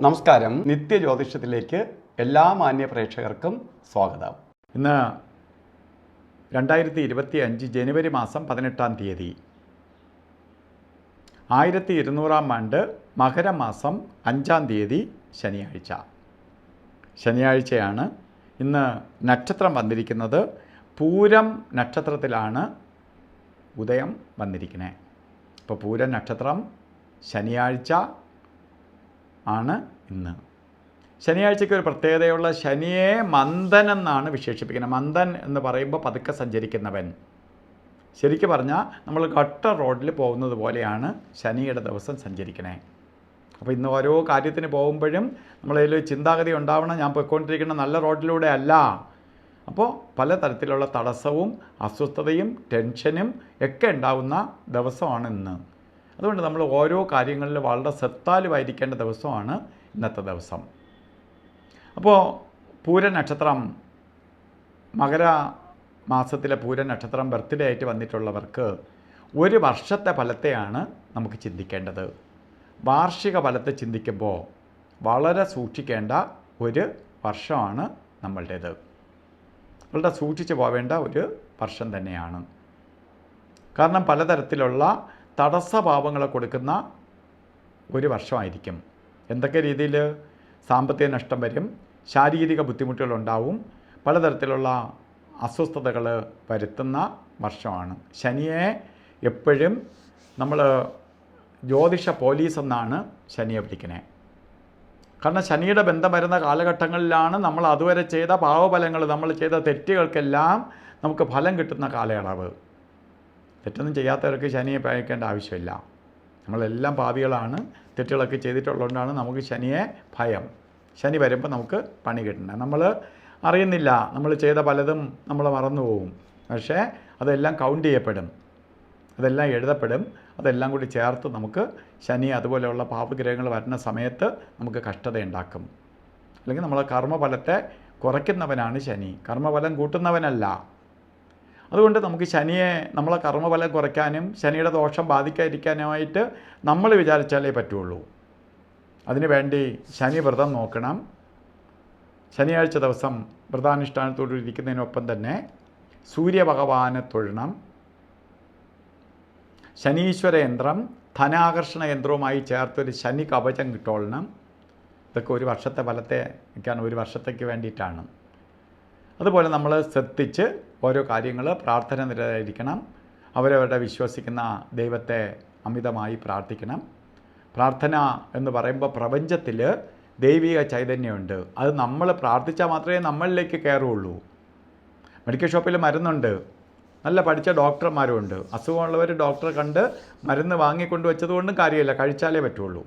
നമസ്കാരം. നിത്യജ്യോതിഷത്തിലേക്ക് എല്ലാ മാന്യ പ്രേക്ഷകർക്കും സ്വാഗതം. ഇന്ന് 2025 ജനുവരി മാസം 18-ാം തീയതി 1200-ാം ആണ്ട് മകരം മാസം 5-ാം തീയതി ശനിയാഴ്ചയാണ്. ഇന്ന് നക്ഷത്രം വന്നിരിക്കുന്നത് പൂരം നക്ഷത്രത്തിലാണ് ഉദയം വന്നിരിക്കുന്നത്. അപ്പോൾ പൂരം നക്ഷത്രം ശനിയാഴ്ച ആണ് ഇന്ന്. ശനിയാഴ്ചയ്ക്ക് ഒരു പ്രത്യേകതയുള്ള ശനിയെ മന്ദൻ എന്നാണ് വിശേഷിപ്പിക്കുന്നത്. മന്ദൻ എന്ന് പറയുമ്പോൾ പതുക്കെ സഞ്ചരിക്കുന്നവൻ. ശരിക്കും പറഞ്ഞാൽ നമ്മൾ ഗട്ടർ റോഡിൽ പോകുന്നത് പോലെയാണ് ശനിയുടെ ദിവസം സഞ്ചരിക്കണേ. അപ്പോൾ ഇന്ന് ഓരോ കാര്യത്തിന് പോകുമ്പോഴും നമ്മളതിൽ ചിന്താഗതി ഉണ്ടാവണം, ഞാൻ പോയിക്കൊണ്ടിരിക്കുന്ന നല്ല റോഡിലൂടെ അല്ല. അപ്പോൾ പലതരത്തിലുള്ള തടസ്സവും അസ്വസ്ഥതയും ടെൻഷനും ഒക്കെ ഉണ്ടാകുന്ന ദിവസമാണ് ഇന്ന്. അതുകൊണ്ട് നമ്മൾ ഓരോ കാര്യങ്ങളിൽ വളരെ ശ്രദ്ധാലുവായിരിക്കേണ്ട ദിവസമാണ് ഇന്നത്തെ ദിവസം. അപ്പോൾ പൂര നക്ഷത്രം, മകര മാസത്തിലെ പൂര നക്ഷത്രം ബർത്ത്ഡേ ആയിട്ട് വന്നിട്ടുള്ളവർക്ക് ഒരു വർഷത്തെ ഫലത്തെയാണ് നമുക്ക് ചിന്തിക്കേണ്ടത്. വാർഷിക ഫലത്തെ ചിന്തിക്കുമ്പോൾ വളരെ സൂക്ഷിക്കേണ്ട ഒരു വർഷമാണ് നമ്മളുടേത്. വളരെ സൂക്ഷിച്ച് പോവേണ്ട ഒരു വർഷം തന്നെയാണ്. കാരണം പലതരത്തിലുള്ള തടസ്സഭാവങ്ങളെ കൊടുക്കുന്ന ഒരു വർഷമായിരിക്കും. എന്തൊക്കെ രീതിയിൽ? സാമ്പത്തിക നഷ്ടം വരും, ശാരീരിക ബുദ്ധിമുട്ടുകളുണ്ടാവും, പലതരത്തിലുള്ള അസ്വസ്ഥതകൾ വരുത്തുന്ന വർഷമാണ്. ശനിയെ എപ്പോഴും നമ്മൾ ജ്യോതിഷ പോലീസ് എന്നാണ് ശനിയെ വിളിക്കുന്നത്. കാരണം ശനിയുടെ ബന്ധം വരുന്ന കാലഘട്ടങ്ങളിലാണ് നമ്മൾ അതുവരെ ചെയ്ത പാവഫലങ്ങൾ, നമ്മൾ ചെയ്ത തെറ്റുകൾക്കെല്ലാം നമുക്ക് ഫലം കിട്ടുന്ന കാലയളവ്. തെറ്റൊന്നും ചെയ്യാത്തവർക്ക് ശനിയെ ഭയക്കേണ്ട ആവശ്യമില്ല. നമ്മളെല്ലാം പാപികളാണ്, തെറ്റുകളൊക്കെ ചെയ്തിട്ടുള്ളതുകൊണ്ടാണ് നമുക്ക് ശനിയെ ഭയം. ശനി വരുമ്പോൾ നമുക്ക് പണി കിട്ടണം. നമ്മൾ അറിയുന്നില്ല, നമ്മൾ ചെയ്ത പലതും നമ്മൾ മറന്നു പോകും. പക്ഷേ അതെല്ലാം കൗണ്ട് ചെയ്യപ്പെടും, അതെല്ലാം എഴുതപ്പെടും. അതെല്ലാം കൂടി ചേർത്ത് നമുക്ക് ശനി അതുപോലെയുള്ള പാപഗ്രഹങ്ങൾ വരുന്ന സമയത്ത് നമുക്ക് കഷ്ടതയുണ്ടാക്കും. അല്ലെങ്കിൽ നമ്മളെ കർമ്മഫലത്തെ കുറയ്ക്കുന്നവനാണ് ശനി, കർമ്മഫലം കൂട്ടുന്നവനല്ല. അതുകൊണ്ട് നമുക്ക് ശനിയെ, നമ്മളെ കർമ്മഫലം കുറയ്ക്കാനും ശനിയുടെ ദോഷം ബാധിക്കാതിരിക്കാനുമായിട്ട് നമ്മൾ വിചാരിച്ചാലേ പറ്റുള്ളൂ. അതിനുവേണ്ടി ശനി വ്രതം നോക്കണം. ശനിയാഴ്ച ദിവസം വ്രതാനുഷ്ഠാനത്തോട് ഇരിക്കുന്നതിനൊപ്പം തന്നെ സൂര്യഭഗവാനെ തൊഴണം. ശനീശ്വര യന്ത്രം, ധനാകർഷണ യന്ത്രവുമായി ചേർത്തൊരു ശനി കവചം കിട്ടോളണം. ഇതൊക്കെ ഒരു വർഷത്തെ ഫലത്തെ ഒരു വർഷത്തേക്ക് വേണ്ടിയിട്ടാണ്. അതുപോലെ നമ്മൾ ശ്രദ്ധിച്ച് ഓരോ കാര്യങ്ങൾ പ്രാർത്ഥന നിരതരായിരിക്കണം. അവരവരുടെ വിശ്വസിക്കുന്ന ദൈവത്തെ അമിതമായി പ്രാർത്ഥിക്കണം. പ്രാർത്ഥന എന്ന് പറയുമ്പോൾ പ്രപഞ്ചത്തിൽ ദൈവിക ചൈതന്യമുണ്ട്. അത് നമ്മൾ പ്രാർത്ഥിച്ചാൽ മാത്രമേ നമ്മളിലേക്ക് കയറുള്ളൂ. മെഡിക്കൽ ഷോപ്പിൽ മരുന്നുണ്ട്, നല്ല പഠിച്ച ഡോക്ടർമാരുമുണ്ട്. അസുഖമുള്ളവർ ഡോക്ടറെ കണ്ട് മരുന്ന് വാങ്ങിക്കൊണ്ട് വെച്ചതുകൊണ്ടും കാര്യമില്ല, കഴിച്ചാലേ പറ്റുള്ളൂ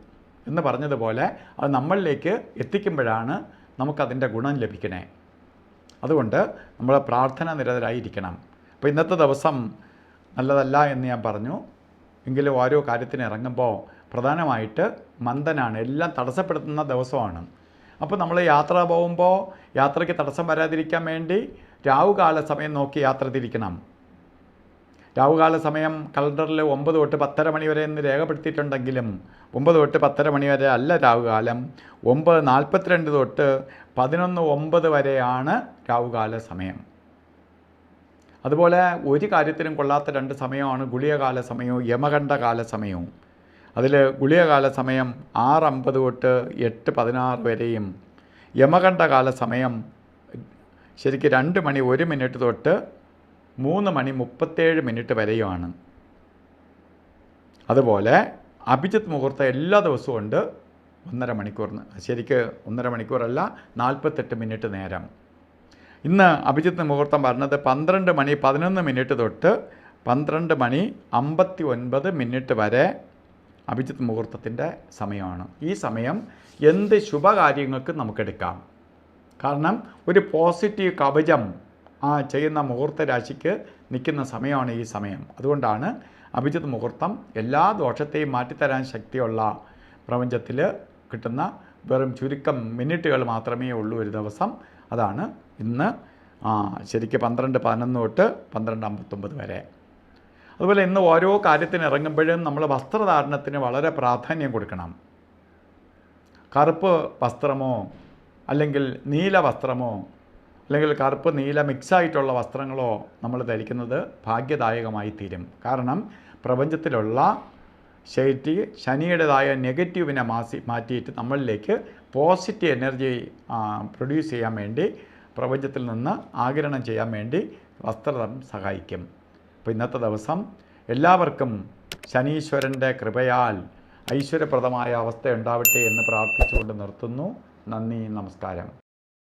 എന്ന് പറഞ്ഞതുപോലെ അത് നമ്മളിലേക്ക് എത്തിക്കുമ്പോഴാണ് നമുക്കതിൻ്റെ ഗുണം ലഭിക്കണേ. അതുകൊണ്ട് നമ്മൾ പ്രാർത്ഥന നിരതരായിരിക്കണം. അപ്പോൾ ഇന്നത്തെ ദിവസം നല്ലതല്ല എന്ന് ഞാൻ പറഞ്ഞു. എങ്കിലും ഓരോ കാര്യത്തിന് ഇറങ്ങുമ്പോൾ പ്രധാനമായിട്ട് മന്ദനാണ്, എല്ലാം തടസ്സപ്പെടുത്തുന്ന ദിവസമാണ്. അപ്പോൾ നമ്മൾ യാത്ര പോകുമ്പോൾ യാത്രയ്ക്ക് തടസ്സം വരാതിരിക്കാൻ വേണ്ടി രാവുകാല സമയം നോക്കി യാത്ര തിരിക്കണം. രാവുകാല സമയം കലണ്ടറിൽ 9 തൊട്ട് 10:30 മണി വരെ എന്ന് രേഖപ്പെടുത്തിയിട്ടുണ്ടെങ്കിലും 9 തൊട്ട് 10:30 മണി വരെ അല്ല രാവുകാലം. 9:42 തൊട്ട് 11:09 വരെയാണ് രാവുകാല സമയം. അതുപോലെ ഒരു കാര്യത്തിനും കൊള്ളാത്ത 2 സമയമാണ് ഗുളികകാല സമയവും യമകണ്ഠകാല സമയവും. അതിൽ ഗുളികകാല സമയം 6:50 തൊട്ട് 8:16 വരെയും യമകണ്ഠകാല സമയം ശരിക്കും 2 മണി 1 മിനിറ്റ് തൊട്ട് 3 മണി 37 മിനിറ്റ് വരെയുമാണ്. അതുപോലെ അഭിജിത്ത് മുഹൂർത്തം എല്ലാ ദിവസവും ഉണ്ട് 1.5 മണിക്കൂറിന്. ശരിക്ക് 1.5 മണിക്കൂറല്ല, 48 മിനിറ്റ് നേരം. ഇന്ന് അഭിജിത്ത് മുഹൂർത്തം പറഞ്ഞത് 12 മണി 11 മിനിറ്റ് തൊട്ട് 12 മണി 59 മിനിറ്റ് വരെ അഭിജിത്ത് മുഹൂർത്തത്തിൻ്റെ സമയമാണ്. ഈ സമയം എന്ത് ശുഭകാര്യങ്ങൾക്കും നമുക്കെടുക്കാം. കാരണം ഒരു പോസിറ്റീവ് കവചം ചെയ്യുന്ന മുഹൂർത്ത രാശിക്ക് നിൽക്കുന്ന സമയമാണ് ഈ സമയം. അതുകൊണ്ടാണ് അഭിജിത്ത് മുഹൂർത്തം എല്ലാ ദോഷത്തെയും മാറ്റിത്തരാൻ ശക്തിയുള്ള പ്രപഞ്ചത്തിൽ കിട്ടുന്ന വെറും ചുരുക്കം മിനിറ്റുകൾ മാത്രമേ ഉള്ളൂ ഒരു ദിവസം. അതാണ് ഇന്ന് ശരിക്കും 12:11 തൊട്ട് 12:59 വരെ. അതുപോലെ ഇന്ന് ഓരോ കാര്യത്തിന് ഇറങ്ങുമ്പോഴും നമ്മൾ വസ്ത്രധാരണത്തിന് വളരെ പ്രാധാന്യം കൊടുക്കണം. കറുപ്പ് വസ്ത്രമോ അല്ലെങ്കിൽ നീല വസ്ത്രമോ അല്ലെങ്കിൽ കറുപ്പ് നീല മിക്സായിട്ടുള്ള വസ്ത്രങ്ങളോ നമ്മൾ ധരിക്കുന്നത് ഭാഗ്യദായകമായി തീരും. കാരണം പ്രപഞ്ചത്തിലുള്ള ശനിയുടേതായ നെഗറ്റീവിനെ മാറ്റിയിട്ട് നമ്മളിലേക്ക് പോസിറ്റീവ് എനർജി പ്രൊഡ്യൂസ് ചെയ്യാൻ വേണ്ടി, പ്രപഞ്ചത്തിൽ നിന്ന് ആഗിരണം ചെയ്യാൻ വേണ്ടി വസ്ത്രം സഹായിക്കും. അപ്പോൾ ഇന്നത്തെ ദിവസം എല്ലാവർക്കും ശനീശ്വരൻ്റെ കൃപയാൽ ഐശ്വര്യപ്രദമായ അവസ്ഥ ഉണ്ടാവട്ടെ എന്ന് പ്രാർത്ഥിച്ചുകൊണ്ട് നിർത്തുന്നു. നന്ദി, നമസ്കാരം.